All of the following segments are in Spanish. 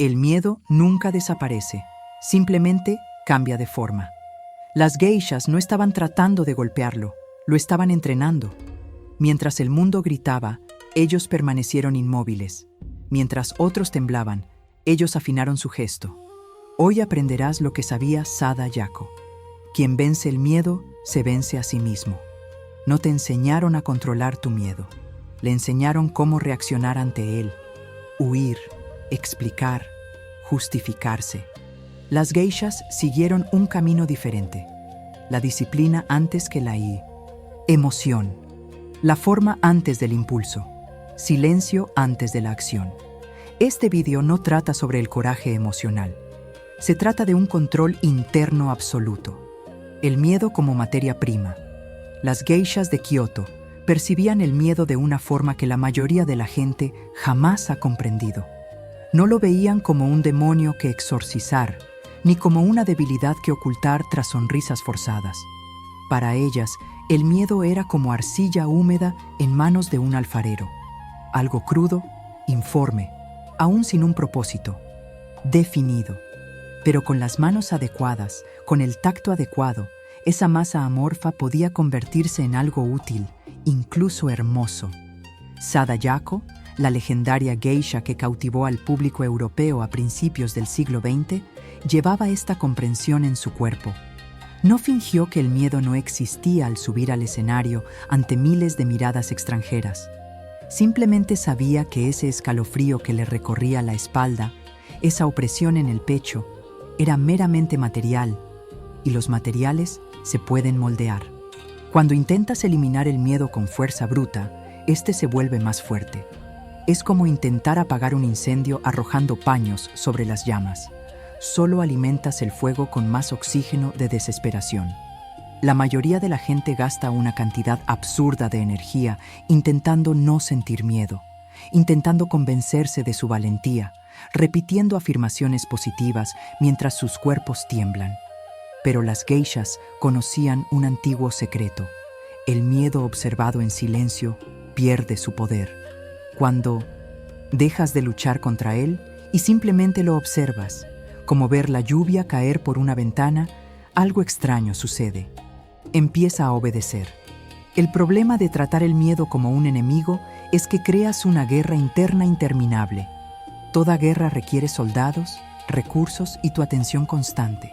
El miedo nunca desaparece, simplemente cambia de forma. Las geishas no estaban tratando de golpearlo, lo estaban entrenando. Mientras el mundo gritaba, ellos permanecieron inmóviles. Mientras otros temblaban, ellos afinaron su gesto. Hoy aprenderás lo que sabía Sada Yako. Quien vence el miedo, se vence a sí mismo. No te enseñaron a controlar tu miedo. Le enseñaron cómo reaccionar ante él. Huir, explicar, justificarse. Las geishas siguieron un camino diferente. La disciplina antes que la emoción. La forma antes del impulso. Silencio antes de la acción. Este video no trata sobre el coraje emocional. Se trata de un control interno absoluto. El miedo como materia prima. Las geishas de Kioto percibían el miedo de una forma que la mayoría de la gente jamás ha comprendido. No lo veían como un demonio que exorcizar, ni como una debilidad que ocultar tras sonrisas forzadas. Para ellas, el miedo era como arcilla húmeda en manos de un alfarero. Algo crudo, informe, aún sin un propósito, definido. Pero con las manos adecuadas, con el tacto adecuado, esa masa amorfa podía convertirse en algo útil, incluso hermoso. Sada Yako, la legendaria geisha que cautivó al público europeo a principios del siglo XX, llevaba esta comprensión en su cuerpo. No fingió que el miedo no existía al subir al escenario ante miles de miradas extranjeras. Simplemente sabía que ese escalofrío que le recorría la espalda, esa opresión en el pecho, era meramente material, y los materiales se pueden moldear. Cuando intentas eliminar el miedo con fuerza bruta, este se vuelve más fuerte. Es como intentar apagar un incendio arrojando paños sobre las llamas. Solo alimentas el fuego con más oxígeno de desesperación. La mayoría de la gente gasta una cantidad absurda de energía intentando no sentir miedo, intentando convencerse de su valentía, repitiendo afirmaciones positivas mientras sus cuerpos tiemblan. Pero las geishas conocían un antiguo secreto. El miedo observado en silencio pierde su poder. Cuando dejas de luchar contra él y simplemente lo observas, como ver la lluvia caer por una ventana, algo extraño sucede. Empieza a obedecer. El problema de tratar el miedo como un enemigo es que creas una guerra interna interminable. Toda guerra requiere soldados, recursos y tu atención constante.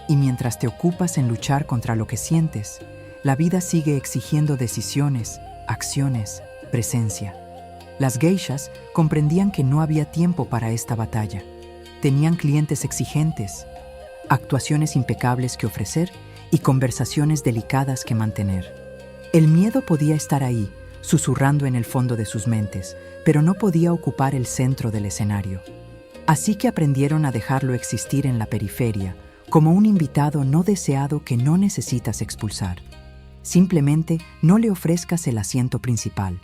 Y mientras te ocupas en luchar contra lo que sientes, la vida sigue exigiendo decisiones, acciones, presencia. Las geishas comprendían que no había tiempo para esta batalla. Tenían clientes exigentes, actuaciones impecables que ofrecer y conversaciones delicadas que mantener. El miedo podía estar ahí, susurrando en el fondo de sus mentes, pero no podía ocupar el centro del escenario. Así que aprendieron a dejarlo existir en la periferia, como un invitado no deseado que no necesitas expulsar. Simplemente no le ofrezcas el asiento principal.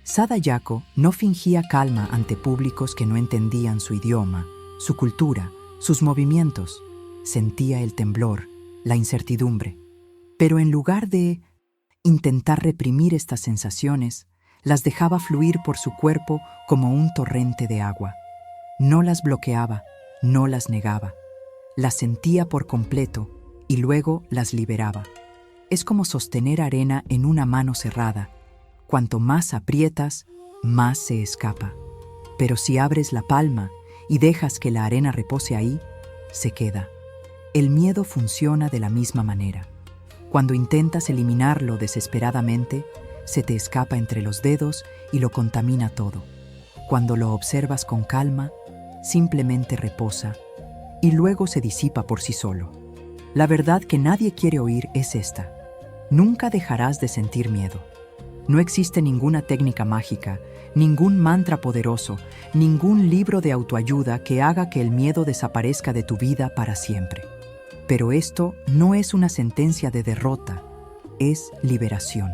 Sada Yako no fingía calma ante públicos que no entendían su idioma, su cultura, sus movimientos. Sentía el temblor, la incertidumbre. Pero en lugar de intentar reprimir estas sensaciones, las dejaba fluir por su cuerpo como un torrente de agua. No las bloqueaba, no las negaba. Las sentía por completo y luego las liberaba. Es como sostener arena en una mano cerrada. Cuanto más aprietas, más se escapa. Pero si abres la palma y dejas que la arena repose ahí, se queda. El miedo funciona de la misma manera. Cuando intentas eliminarlo desesperadamente, se te escapa entre los dedos y lo contamina todo. Cuando lo observas con calma, simplemente reposa y luego se disipa por sí solo. La verdad que nadie quiere oír es esta: nunca dejarás de sentir miedo. No existe ninguna técnica mágica, ningún mantra poderoso, ningún libro de autoayuda que haga que el miedo desaparezca de tu vida para siempre. Pero esto no es una sentencia de derrota, es liberación.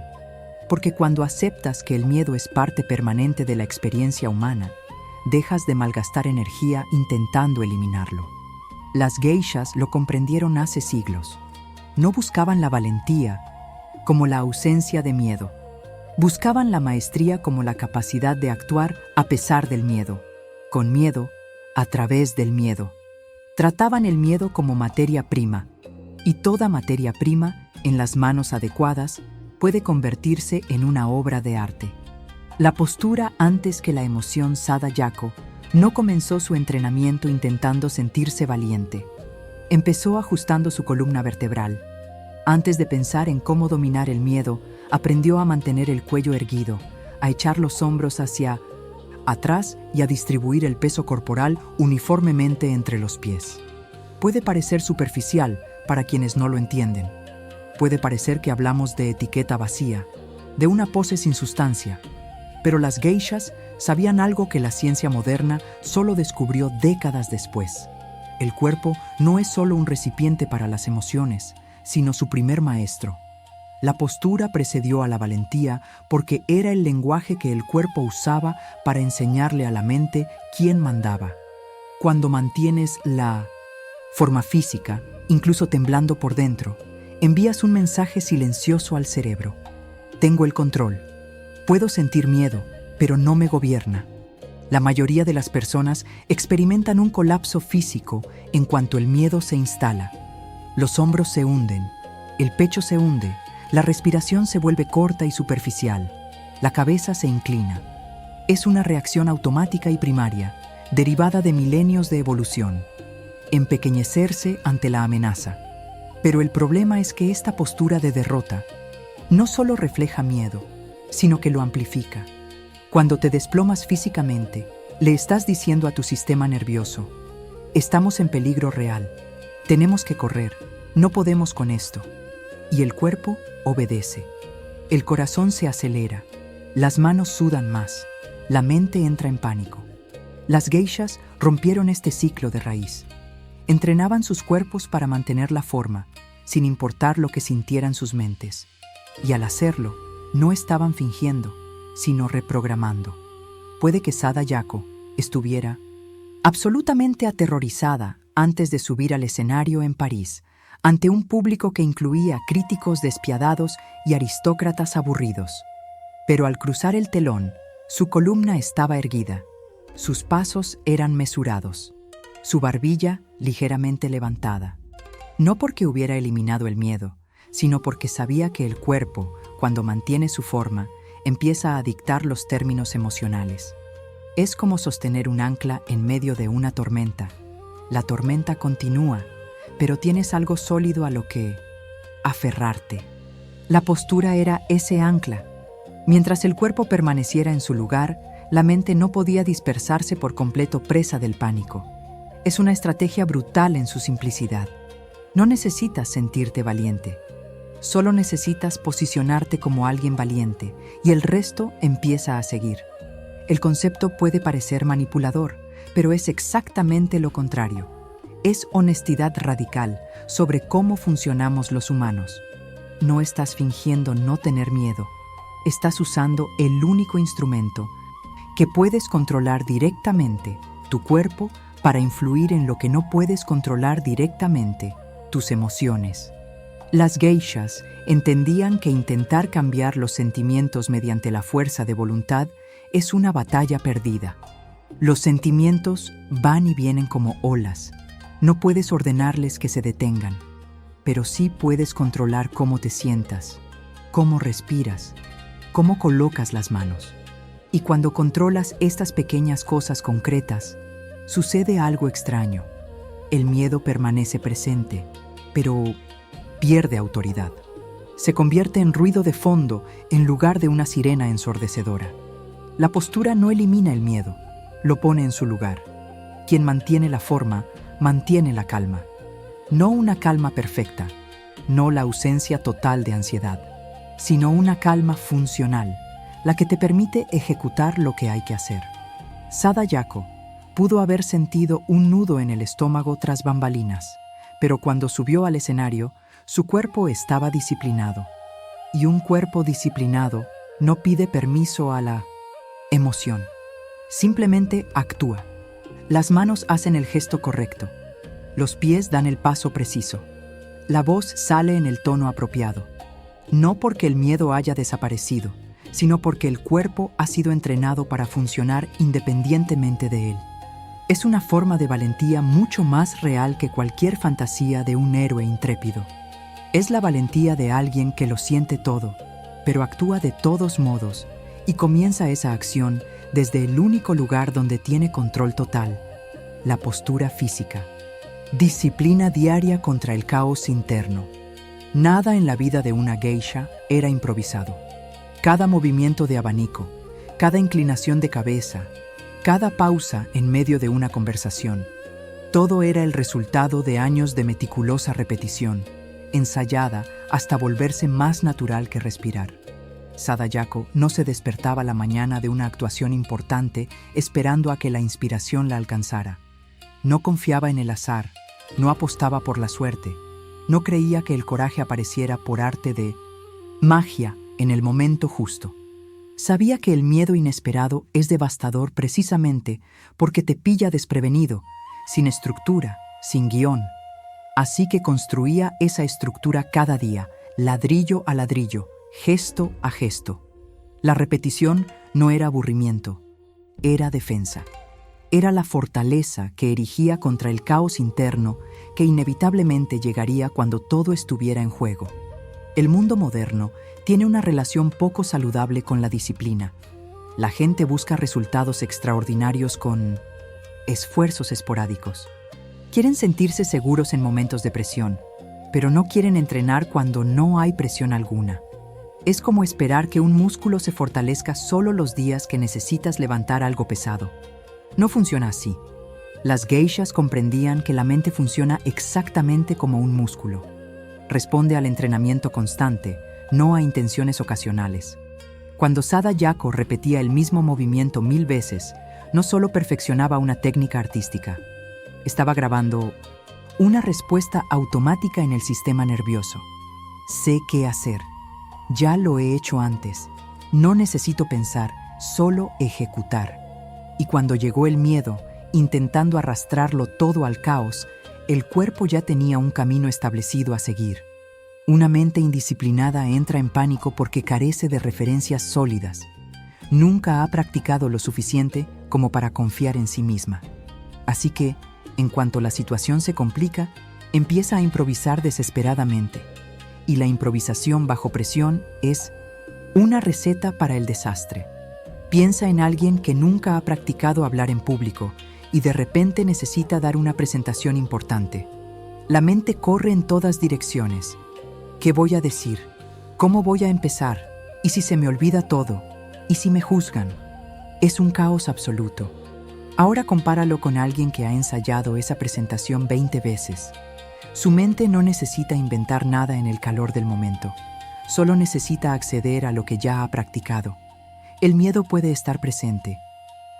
Porque cuando aceptas que el miedo es parte permanente de la experiencia humana, dejas de malgastar energía intentando eliminarlo. Las geishas lo comprendieron hace siglos. No buscaban la valentía como la ausencia de miedo. Buscaban la maestría como la capacidad de actuar a pesar del miedo. Con miedo, a través del miedo. Trataban el miedo como materia prima, y toda materia prima, en las manos adecuadas, puede convertirse en una obra de arte. La postura antes que la emoción. Sada Yaco no comenzó su entrenamiento intentando sentirse valiente. Empezó ajustando su columna vertebral. Antes de pensar en cómo dominar el miedo, aprendió a mantener el cuello erguido, a echar los hombros hacia atrás y a distribuir el peso corporal uniformemente entre los pies. Puede parecer superficial para quienes no lo entienden. Puede parecer que hablamos de etiqueta vacía, de una pose sin sustancia, pero las geishas sabían algo que la ciencia moderna solo descubrió décadas después. El cuerpo no es solo un recipiente para las emociones, sino su primer maestro. La postura precedió a la valentía porque era el lenguaje que el cuerpo usaba para enseñarle a la mente quién mandaba. Cuando mantienes la forma física, incluso temblando por dentro, envías un mensaje silencioso al cerebro. Tengo el control. Puedo sentir miedo, pero no me gobierna. La mayoría de las personas experimentan un colapso físico en cuanto el miedo se instala. Los hombros se hunden, el pecho se hunde, la respiración se vuelve corta y superficial, la cabeza se inclina. Es una reacción automática y primaria, derivada de milenios de evolución. Empequeñecerse ante la amenaza. Pero el problema es que esta postura de derrota no solo refleja miedo, sino que lo amplifica. Cuando te desplomas físicamente, le estás diciendo a tu sistema nervioso: estamos en peligro real, tenemos que correr, no podemos con esto. Y el cuerpo obedece. El corazón se acelera, las manos sudan más, la mente entra en pánico. Las geishas rompieron este ciclo de raíz. Entrenaban sus cuerpos para mantener la forma, sin importar lo que sintieran sus mentes. Y al hacerlo, no estaban fingiendo, sino reprogramando. Puede que Sada Yaco estuviera absolutamente aterrorizada antes de subir al escenario en París, ante un público que incluía críticos despiadados y aristócratas aburridos. Pero al cruzar el telón, su columna estaba erguida, sus pasos eran mesurados, su barbilla ligeramente levantada. No porque hubiera eliminado el miedo, sino porque sabía que el cuerpo, cuando mantiene su forma, empieza a dictar los términos emocionales. Es como sostener un ancla en medio de una tormenta. La tormenta continúa, pero tienes algo sólido a lo que aferrarte. La postura era ese ancla. Mientras el cuerpo permaneciera en su lugar, la mente no podía dispersarse por completo, presa del pánico. Es una estrategia brutal en su simplicidad. No necesitas sentirte valiente. Solo necesitas posicionarte como alguien valiente y el resto empieza a seguir. El concepto puede parecer manipulador, pero es exactamente lo contrario. Es honestidad radical sobre cómo funcionamos los humanos. No estás fingiendo no tener miedo. Estás usando el único instrumento que puedes controlar directamente, tu cuerpo, para influir en lo que no puedes controlar directamente, tus emociones. Las geishas entendían que intentar cambiar los sentimientos mediante la fuerza de voluntad es una batalla perdida. Los sentimientos van y vienen como olas. No puedes ordenarles que se detengan, pero sí puedes controlar cómo te sientas, cómo respiras, cómo colocas las manos. Y cuando controlas estas pequeñas cosas concretas, sucede algo extraño. El miedo permanece presente, pero pierde autoridad. Se convierte en ruido de fondo en lugar de una sirena ensordecedora. La postura no elimina el miedo, lo pone en su lugar. Quien mantiene la forma, mantiene la calma. No una calma perfecta, no la ausencia total de ansiedad, sino una calma funcional, la que te permite ejecutar lo que hay que hacer. Sada Yaco pudo haber sentido un nudo en el estómago tras bambalinas, pero cuando subió al escenario, su cuerpo estaba disciplinado. Y un cuerpo disciplinado no pide permiso a la emoción. Simplemente actúa. Las manos hacen el gesto correcto. Los pies dan el paso preciso. La voz sale en el tono apropiado. No porque el miedo haya desaparecido, sino porque el cuerpo ha sido entrenado para funcionar independientemente de él. Es una forma de valentía mucho más real que cualquier fantasía de un héroe intrépido. Es la valentía de alguien que lo siente todo, pero actúa de todos modos y comienza esa acción desde el único lugar donde tiene control total, la postura física. Disciplina diaria contra el caos interno. Nada en la vida de una geisha era improvisado. Cada movimiento de abanico, cada inclinación de cabeza, cada pausa en medio de una conversación, todo era el resultado de años de meticulosa repetición, ensayada hasta volverse más natural que respirar. Sadayako no se despertaba la mañana de una actuación importante esperando a que la inspiración la alcanzara. No confiaba en el azar, no apostaba por la suerte, no creía que el coraje apareciera por arte de magia en el momento justo. Sabía que el miedo inesperado es devastador precisamente porque te pilla desprevenido, sin estructura, sin guión. Así que construía esa estructura cada día, ladrillo a ladrillo, gesto a gesto. La repetición no era aburrimiento, era defensa. Era la fortaleza que erigía contra el caos interno que inevitablemente llegaría cuando todo estuviera en juego. El mundo moderno tiene una relación poco saludable con la disciplina. La gente busca resultados extraordinarios con esfuerzos esporádicos. Quieren sentirse seguros en momentos de presión, pero no quieren entrenar cuando no hay presión alguna. Es como esperar que un músculo se fortalezca solo los días que necesitas levantar algo pesado. No funciona así. Las geishas comprendían que la mente funciona exactamente como un músculo. Responde al entrenamiento constante, no a intenciones ocasionales. Cuando Sadayako repetía el mismo movimiento 1000 veces, no solo perfeccionaba una técnica artística, estaba grabando una respuesta automática en el sistema nervioso. Sé qué hacer. Ya lo he hecho antes. No necesito pensar, solo ejecutar. Y cuando llegó el miedo, intentando arrastrarlo todo al caos, el cuerpo ya tenía un camino establecido a seguir. Una mente indisciplinada entra en pánico porque carece de referencias sólidas. Nunca ha practicado lo suficiente como para confiar en sí misma. Así que, en cuanto la situación se complica, empieza a improvisar desesperadamente. Y la improvisación bajo presión es una receta para el desastre. Piensa en alguien que nunca ha practicado hablar en público y de repente necesita dar una presentación importante. La mente corre en todas direcciones. ¿Qué voy a decir? ¿Cómo voy a empezar? ¿Y si se me olvida todo? ¿Y si me juzgan? Es un caos absoluto. Ahora compáralo con alguien que ha ensayado esa presentación 20 veces. Su mente no necesita inventar nada en el calor del momento. Solo necesita acceder a lo que ya ha practicado. El miedo puede estar presente,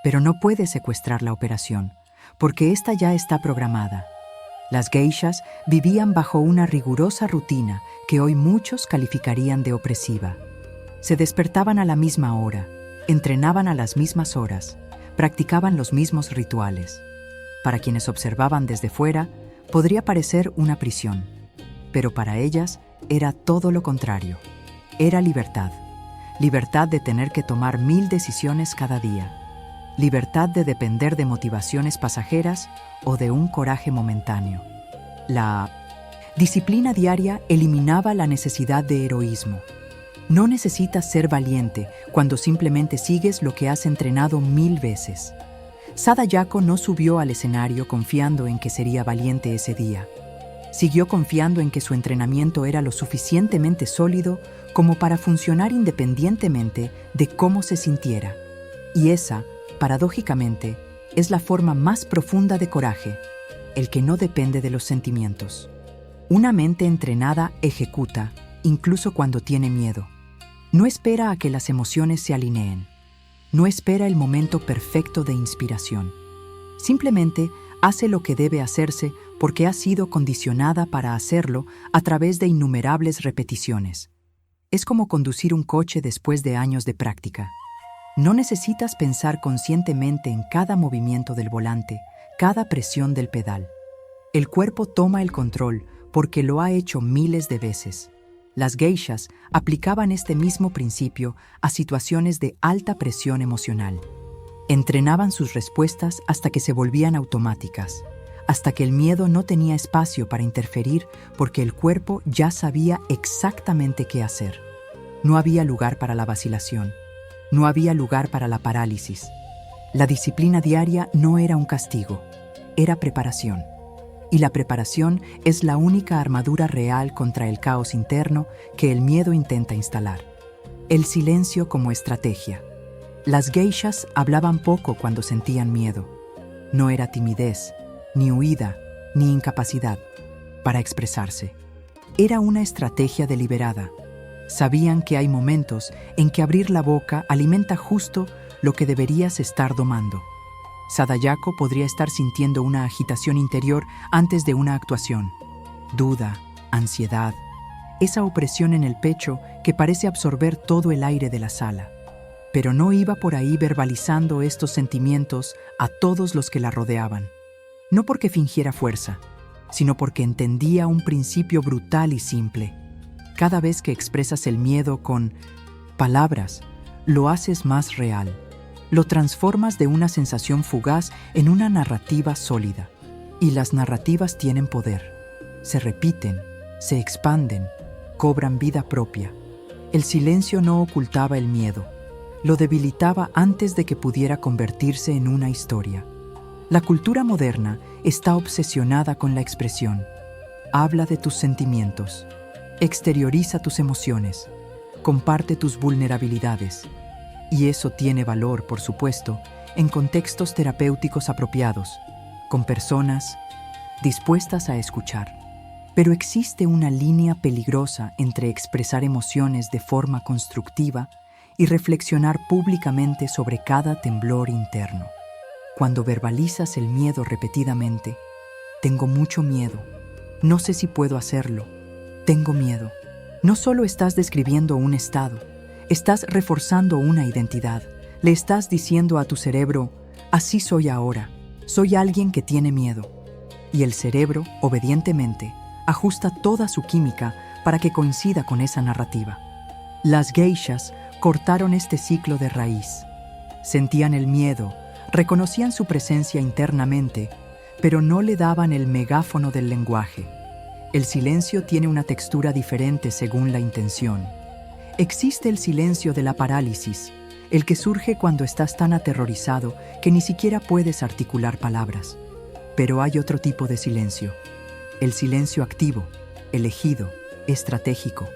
pero no puede secuestrar la operación, porque ésta ya está programada. Las geishas vivían bajo una rigurosa rutina que hoy muchos calificarían de opresiva. Se despertaban a la misma hora, entrenaban a las mismas horas, practicaban los mismos rituales. Para quienes observaban desde fuera, podría parecer una prisión, pero para ellas era todo lo contrario. Era libertad. Libertad de tener que tomar 1000 decisiones cada día. Libertad de depender de motivaciones pasajeras o de un coraje momentáneo. La disciplina diaria eliminaba la necesidad de heroísmo. No necesitas ser valiente cuando simplemente sigues lo que has entrenado 1000 veces. Sadayako no subió al escenario confiando en que sería valiente ese día. Siguió confiando en que su entrenamiento era lo suficientemente sólido como para funcionar independientemente de cómo se sintiera. Y esa, paradójicamente, es la forma más profunda de coraje, el que no depende de los sentimientos. Una mente entrenada ejecuta, incluso cuando tiene miedo. No espera a que las emociones se alineen. No espera el momento perfecto de inspiración. Simplemente hace lo que debe hacerse porque ha sido condicionada para hacerlo a través de innumerables repeticiones. Es como conducir un coche después de años de práctica. No necesitas pensar conscientemente en cada movimiento del volante, cada presión del pedal. El cuerpo toma el control porque lo ha hecho miles de veces. Las geishas aplicaban este mismo principio a situaciones de alta presión emocional. Entrenaban sus respuestas hasta que se volvían automáticas, hasta que el miedo no tenía espacio para interferir porque el cuerpo ya sabía exactamente qué hacer. No había lugar para la vacilación, no había lugar para la parálisis. La disciplina diaria no era un castigo, era preparación. Y la preparación es la única armadura real contra el caos interno que el miedo intenta instalar. El silencio como estrategia. Las geishas hablaban poco cuando sentían miedo. No era timidez, ni huida, ni incapacidad para expresarse. Era una estrategia deliberada. Sabían que hay momentos en que abrir la boca alimenta justo lo que deberías estar domando. Sadayako podría estar sintiendo una agitación interior antes de una actuación. Duda, ansiedad, esa opresión en el pecho que parece absorber todo el aire de la sala. Pero no iba por ahí verbalizando estos sentimientos a todos los que la rodeaban. No porque fingiera fuerza, sino porque entendía un principio brutal y simple. Cada vez que expresas el miedo con palabras, lo haces más real. Lo transformas de una sensación fugaz en una narrativa sólida. Y las narrativas tienen poder. Se repiten, se expanden, cobran vida propia. El silencio no ocultaba el miedo. Lo debilitaba antes de que pudiera convertirse en una historia. La cultura moderna está obsesionada con la expresión. Habla de tus sentimientos. Exterioriza tus emociones. Comparte tus vulnerabilidades. Y eso tiene valor, por supuesto, en contextos terapéuticos apropiados, con personas dispuestas a escuchar. Pero existe una línea peligrosa entre expresar emociones de forma constructiva y reflexionar públicamente sobre cada temblor interno. Cuando verbalizas el miedo repetidamente, tengo mucho miedo, no sé si puedo hacerlo, tengo miedo. No solo estás describiendo un estado, estás reforzando una identidad. Le estás diciendo a tu cerebro, así soy ahora, soy alguien que tiene miedo. Y el cerebro, obedientemente, ajusta toda su química para que coincida con esa narrativa. Las geishas cortaron este ciclo de raíz. Sentían el miedo, reconocían su presencia internamente, pero no le daban el megáfono del lenguaje. El silencio tiene una textura diferente según la intención. Existe el silencio de la parálisis, el que surge cuando estás tan aterrorizado que ni siquiera puedes articular palabras. Pero hay otro tipo de silencio, el silencio activo, elegido, estratégico.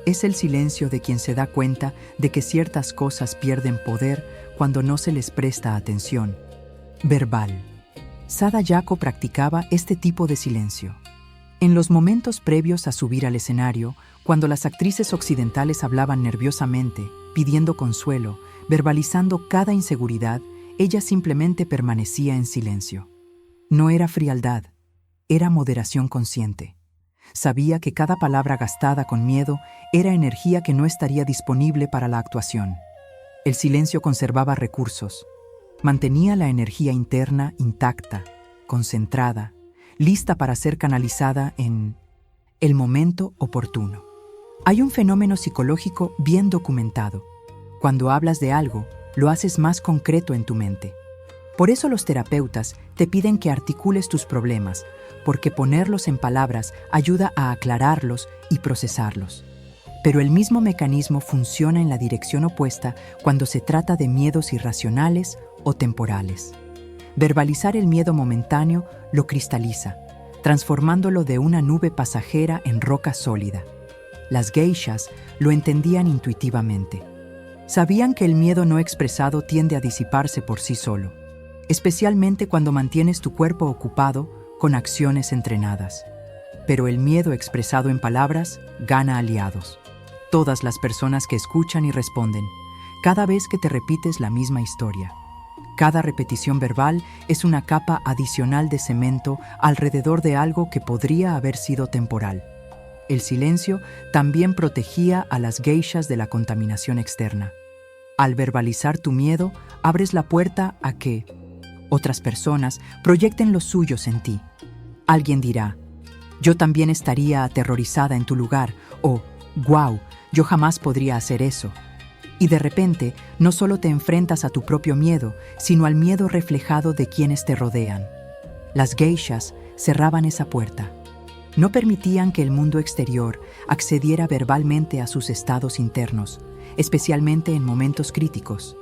Es el silencio de quien se da cuenta de que ciertas cosas pierden poder cuando no se les presta atención. Verbal. Sadayako practicaba este tipo de silencio. En los momentos previos a subir al escenario, cuando las actrices occidentales hablaban nerviosamente, pidiendo consuelo, verbalizando cada inseguridad, ella simplemente permanecía en silencio. No era frialdad, era moderación consciente. Sabía que cada palabra gastada con miedo era energía que no estaría disponible para la actuación. El silencio conservaba recursos, mantenía la energía interna intacta, concentrada, lista para ser canalizada en el momento oportuno. Hay un fenómeno psicológico bien documentado. Cuando hablas de algo, lo haces más concreto en tu mente. Por eso los terapeutas te piden que articules tus problemas, porque ponerlos en palabras ayuda a aclararlos y procesarlos. Pero el mismo mecanismo funciona en la dirección opuesta cuando se trata de miedos irracionales o temporales. Verbalizar el miedo momentáneo lo cristaliza, transformándolo de una nube pasajera en roca sólida. Las geishas lo entendían intuitivamente. Sabían que el miedo no expresado tiende a disiparse por sí solo, especialmente cuando mantienes tu cuerpo ocupado con acciones entrenadas. Pero el miedo expresado en palabras gana aliados. Todas las personas que escuchan y responden, cada vez que te repites la misma historia. Cada repetición verbal es una capa adicional de cemento alrededor de algo que podría haber sido temporal. El silencio también protegía a las geishas de la contaminación externa. Al verbalizar tu miedo, abres la puerta a que otras personas proyecten los suyos en ti. Alguien dirá, yo también estaría aterrorizada en tu lugar, o, wow, yo jamás podría hacer eso. Y de repente, no solo te enfrentas a tu propio miedo, sino al miedo reflejado de quienes te rodean. Las geishas cerraban esa puerta. No permitían que el mundo exterior accediera verbalmente a sus estados internos, especialmente en momentos críticos.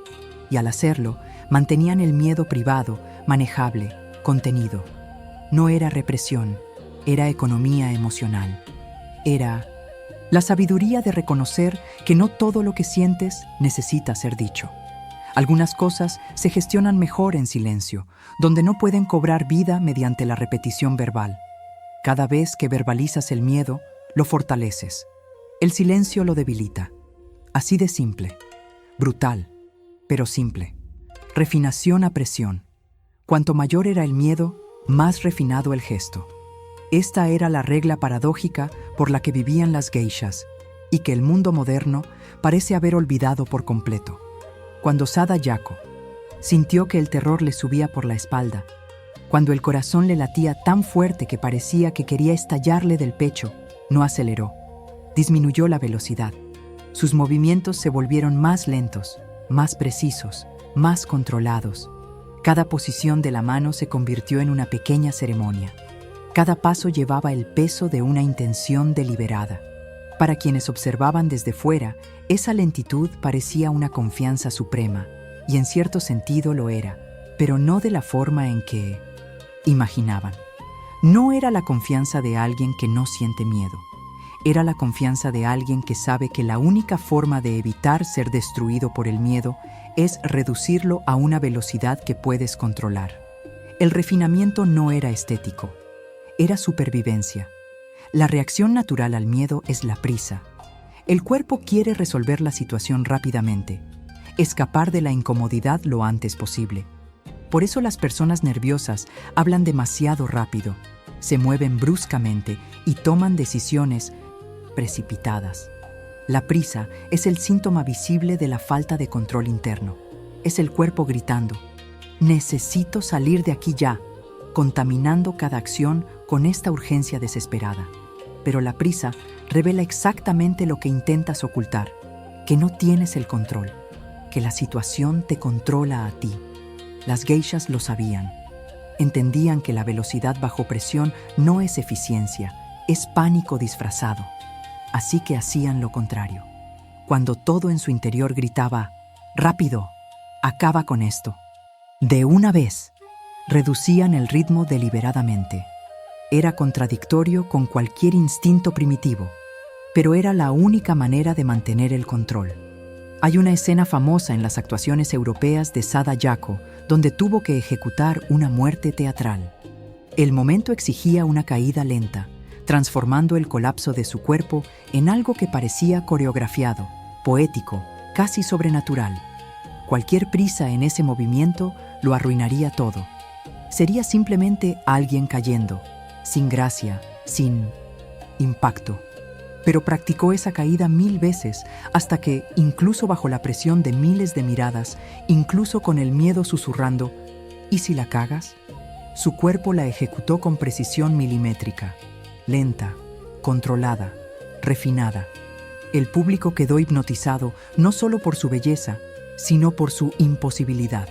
Y al hacerlo, mantenían el miedo privado, manejable, contenido. No era represión, era economía emocional. Era la sabiduría de reconocer que no todo lo que sientes necesita ser dicho. Algunas cosas se gestionan mejor en silencio, donde no pueden cobrar vida mediante la repetición verbal. Cada vez que verbalizas el miedo, lo fortaleces. El silencio lo debilita. Así de simple. Brutal, pero simple. Refinación a presión. Cuanto mayor era el miedo, más refinado el gesto. Esta era la regla paradójica por la que vivían las geishas y que el mundo moderno parece haber olvidado por completo. Cuando Sada Yako sintió que el terror le subía por la espalda, cuando el corazón le latía tan fuerte que parecía que quería estallarle del pecho, no aceleró. Disminuyó la velocidad. Sus movimientos se volvieron más lentos, más precisos, más controlados. Cada posición de la mano se convirtió en una pequeña ceremonia. Cada paso llevaba el peso de una intención deliberada. Para quienes observaban desde fuera, esa lentitud parecía una confianza suprema, y en cierto sentido lo era, pero no de la forma en que imaginaban. No era la confianza de alguien que no siente miedo. Era la confianza de alguien que sabe que la única forma de evitar ser destruido por el miedo es reducirlo a una velocidad que puedes controlar. El refinamiento no era estético, era supervivencia. La reacción natural al miedo es la prisa. El cuerpo quiere resolver la situación rápidamente, escapar de la incomodidad lo antes posible. Por eso las personas nerviosas hablan demasiado rápido, se mueven bruscamente y toman decisiones precipitadas. La prisa es el síntoma visible de la falta de control interno. Es el cuerpo gritando: necesito salir de aquí ya, contaminando cada acción con esta urgencia desesperada. Pero la prisa revela exactamente lo que intentas ocultar, que no tienes el control, que la situación te controla a ti. Las geishas lo sabían. Entendían que la velocidad bajo presión no es eficiencia, es pánico disfrazado. Así que hacían lo contrario. Cuando todo en su interior gritaba: «¡Rápido! ¡Acaba con esto!», de una vez, reducían el ritmo deliberadamente. Era contradictorio con cualquier instinto primitivo, pero era la única manera de mantener el control. Hay una escena famosa en las actuaciones europeas de Sada Yako, donde tuvo que ejecutar una muerte teatral. El momento exigía una caída lenta, transformando el colapso de su cuerpo en algo que parecía coreografiado, poético, casi sobrenatural. Cualquier prisa en ese movimiento lo arruinaría todo. Sería simplemente alguien cayendo, sin gracia, sin impacto. Pero practicó esa caída 1000 veces hasta que, incluso bajo la presión de miles de miradas, incluso con el miedo susurrando: ¿y si la cagas?, su cuerpo la ejecutó con precisión milimétrica, lenta, controlada, refinada. El público quedó hipnotizado no solo por su belleza, sino por su imposibilidad.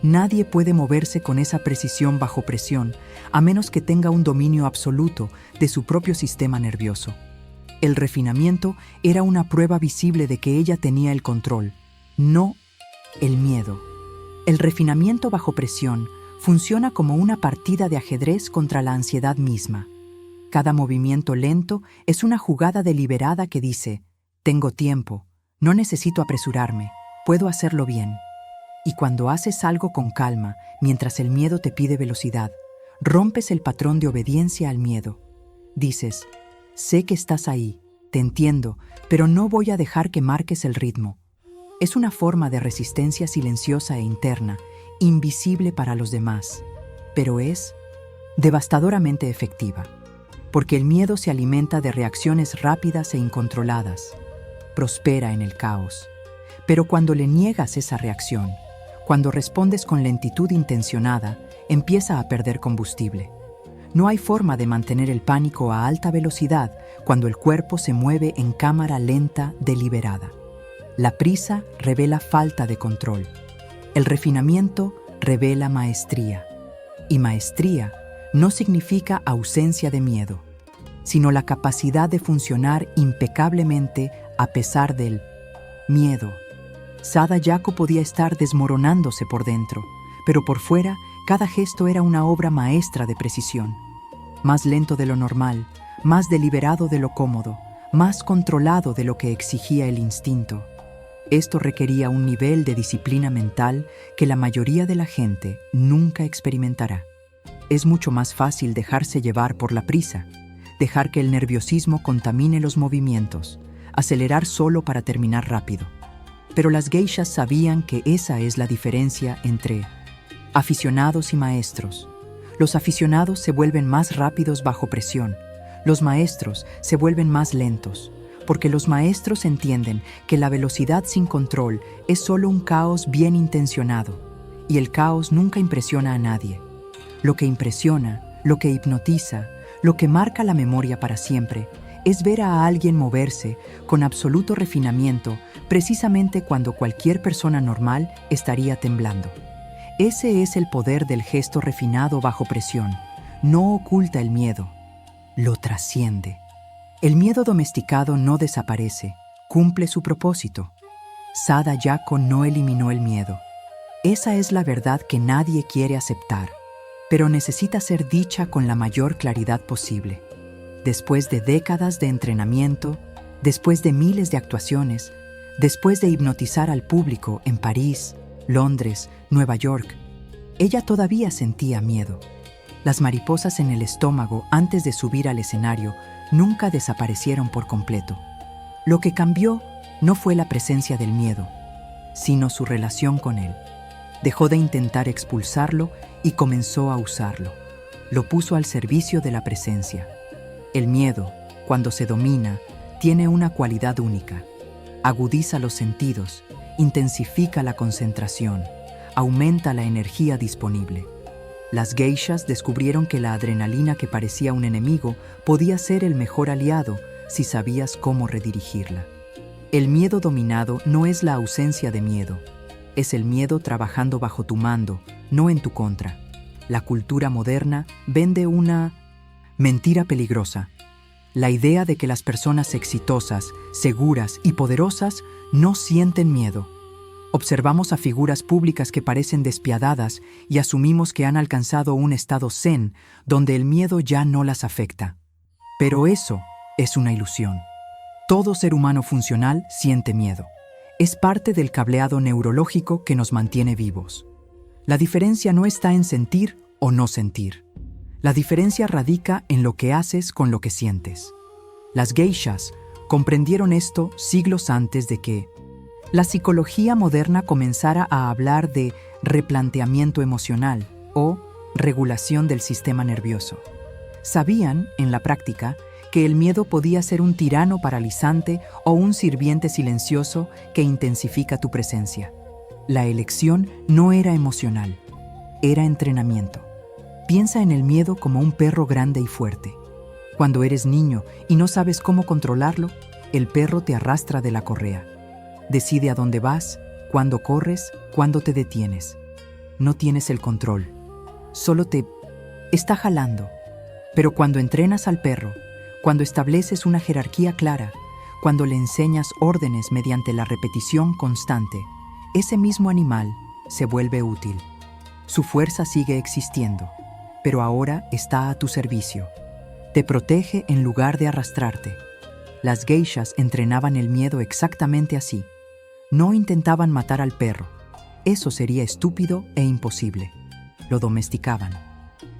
Nadie puede moverse con esa precisión bajo presión, a menos que tenga un dominio absoluto de su propio sistema nervioso. El refinamiento era una prueba visible de que ella tenía el control, no el miedo. El refinamiento bajo presión funciona como una partida de ajedrez contra la ansiedad misma. Cada movimiento lento es una jugada deliberada que dice: tengo tiempo, no necesito apresurarme, puedo hacerlo bien. Y cuando haces algo con calma, mientras el miedo te pide velocidad, rompes el patrón de obediencia al miedo. Dices: sé que estás ahí, te entiendo, pero no voy a dejar que marques el ritmo. Es una forma de resistencia silenciosa e interna, invisible para los demás, pero es devastadoramente efectiva, porque el miedo se alimenta de reacciones rápidas e incontroladas. Prospera en el caos. Pero cuando le niegas esa reacción, cuando respondes con lentitud intencionada, empieza a perder combustible. No hay forma de mantener el pánico a alta velocidad cuando el cuerpo se mueve en cámara lenta, deliberada. La prisa revela falta de control. El refinamiento revela maestría. Y maestría no significa ausencia de miedo, sino la capacidad de funcionar impecablemente a pesar del miedo. Sada Yako podía estar desmoronándose por dentro, pero por fuera cada gesto era una obra maestra de precisión. Más lento de lo normal, más deliberado de lo cómodo, más controlado de lo que exigía el instinto. Esto requería un nivel de disciplina mental que la mayoría de la gente nunca experimentará. Es mucho más fácil dejarse llevar por la prisa, dejar que el nerviosismo contamine los movimientos, acelerar solo para terminar rápido. Pero las geishas sabían que esa es la diferencia entre aficionados y maestros. Los aficionados se vuelven más rápidos bajo presión, los maestros se vuelven más lentos, porque los maestros entienden que la velocidad sin control es solo un caos bien intencionado, y el caos nunca impresiona a nadie. Lo que impresiona, lo que hipnotiza, lo que marca la memoria para siempre, es ver a alguien moverse con absoluto refinamiento precisamente cuando cualquier persona normal estaría temblando. Ese es el poder del gesto refinado bajo presión. No oculta el miedo, lo trasciende. El miedo domesticado no desaparece, cumple su propósito. Sada Yako no eliminó el miedo. Esa es la verdad que nadie quiere aceptar, pero necesita ser dicha con la mayor claridad posible. Después de décadas de entrenamiento, después de miles de actuaciones, después de hipnotizar al público en París, Londres, Nueva York, ella todavía sentía miedo. Las mariposas en el estómago antes de subir al escenario nunca desaparecieron por completo. Lo que cambió no fue la presencia del miedo, sino su relación con él. Dejó de intentar expulsarlo y comenzó a usarlo. Lo puso al servicio de la presencia. El miedo, cuando se domina, tiene una cualidad única. Agudiza los sentidos, intensifica la concentración, aumenta la energía disponible. Las geishas descubrieron que la adrenalina que parecía un enemigo podía ser el mejor aliado si sabías cómo redirigirla. El miedo dominado no es la ausencia de miedo, es el miedo trabajando bajo tu mando, no en tu contra. La cultura moderna vende una mentira peligrosa. La idea de que las personas exitosas, seguras y poderosas no sienten miedo. Observamos a figuras públicas que parecen despiadadas y asumimos que han alcanzado un estado zen donde el miedo ya no las afecta. Pero eso es una ilusión. Todo ser humano funcional siente miedo. Es parte del cableado neurológico que nos mantiene vivos. La diferencia no está en sentir o no sentir. La diferencia radica en lo que haces con lo que sientes. Las geishas comprendieron esto siglos antes de que la psicología moderna comenzara a hablar de replanteamiento emocional o regulación del sistema nervioso. Sabían, en la práctica, que el miedo podía ser un tirano paralizante o un sirviente silencioso que intensifica tu presencia. La elección no era emocional, era entrenamiento. Piensa en el miedo como un perro grande y fuerte. Cuando eres niño y no sabes cómo controlarlo, el perro te arrastra de la correa. Decide a dónde vas, cuándo corres, cuándo te detienes. No tienes el control. Solo te está jalando. Pero cuando entrenas al perro, cuando estableces una jerarquía clara, cuando le enseñas órdenes mediante la repetición constante, ese mismo animal se vuelve útil. Su fuerza sigue existiendo, pero ahora está a tu servicio. Te protege en lugar de arrastrarte. Las geishas entrenaban el miedo exactamente así. No intentaban matar al perro. Eso sería estúpido e imposible. Lo domesticaban.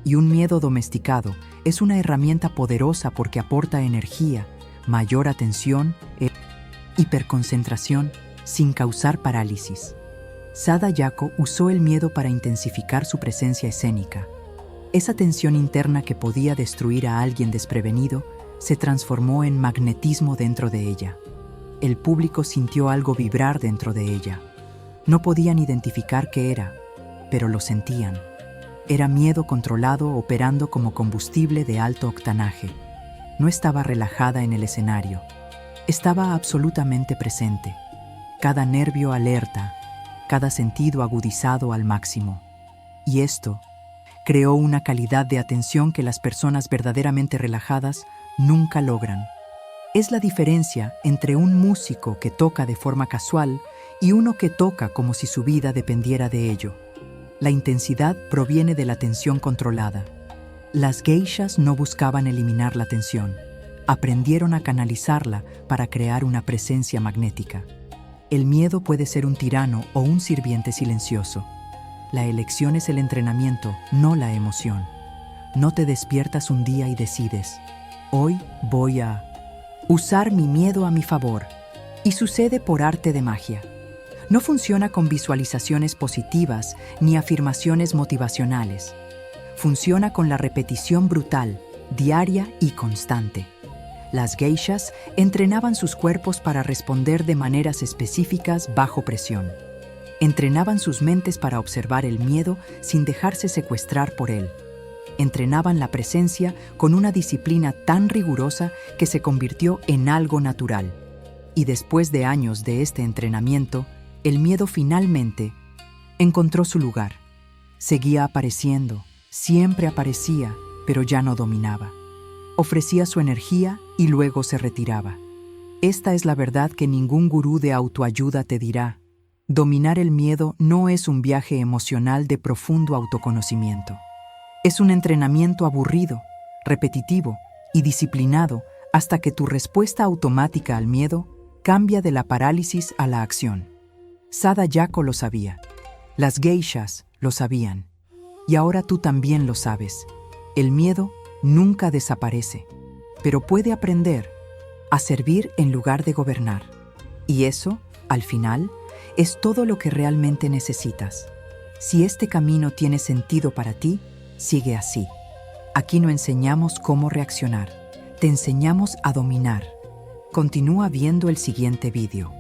Y un miedo domesticado es una herramienta poderosa porque aporta energía, mayor atención e hiperconcentración sin causar parálisis. Sada Yako usó el miedo para intensificar su presencia escénica. Esa tensión interna que podía destruir a alguien desprevenido se transformó en magnetismo dentro de ella. El público sintió algo vibrar dentro de ella. No podían identificar qué era, pero lo sentían. Era miedo controlado operando como combustible de alto octanaje. No estaba relajada en el escenario. Estaba absolutamente presente. cada nervio alerta, cada sentido agudizado al máximo. Y esto creó una calidad de atención que las personas verdaderamente relajadas nunca logran. Es la diferencia entre un músico que toca de forma casual y uno que toca como si su vida dependiera de ello. La intensidad proviene de la tensión controlada. Las geishas no buscaban eliminar la tensión, aprendieron a canalizarla para crear una presencia magnética. El miedo puede ser un tirano o un sirviente silencioso. La elección es el entrenamiento, no la emoción. No te despiertas un día y decides, hoy voy a usar mi miedo a mi favor, y sucede por arte de magia. No funciona con visualizaciones positivas ni afirmaciones motivacionales. Funciona con la repetición brutal, diaria y constante. Las geishas entrenaban sus cuerpos para responder de maneras específicas bajo presión. Entrenaban sus mentes para observar el miedo sin dejarse secuestrar por él. Entrenaban la presencia con una disciplina tan rigurosa que se convirtió en algo natural. Y después de años de este entrenamiento, el miedo finalmente encontró su lugar. Seguía apareciendo, siempre aparecía, pero ya no dominaba. Ofrecía su energía y luego se retiraba. Esta es la verdad que ningún gurú de autoayuda te dirá. Dominar el miedo no es un viaje emocional de profundo autoconocimiento. Es un entrenamiento aburrido, repetitivo y disciplinado hasta que tu respuesta automática al miedo cambia de la parálisis a la acción. Sada Yako lo sabía. Las geishas lo sabían. Y ahora tú también lo sabes. El miedo nunca desaparece, pero puede aprender a servir en lugar de gobernar. Y eso, al final, es todo lo que realmente necesitas. Si este camino tiene sentido para ti, sigue así. Aquí no enseñamos cómo reaccionar, te enseñamos a dominar. Continúa viendo el siguiente vídeo.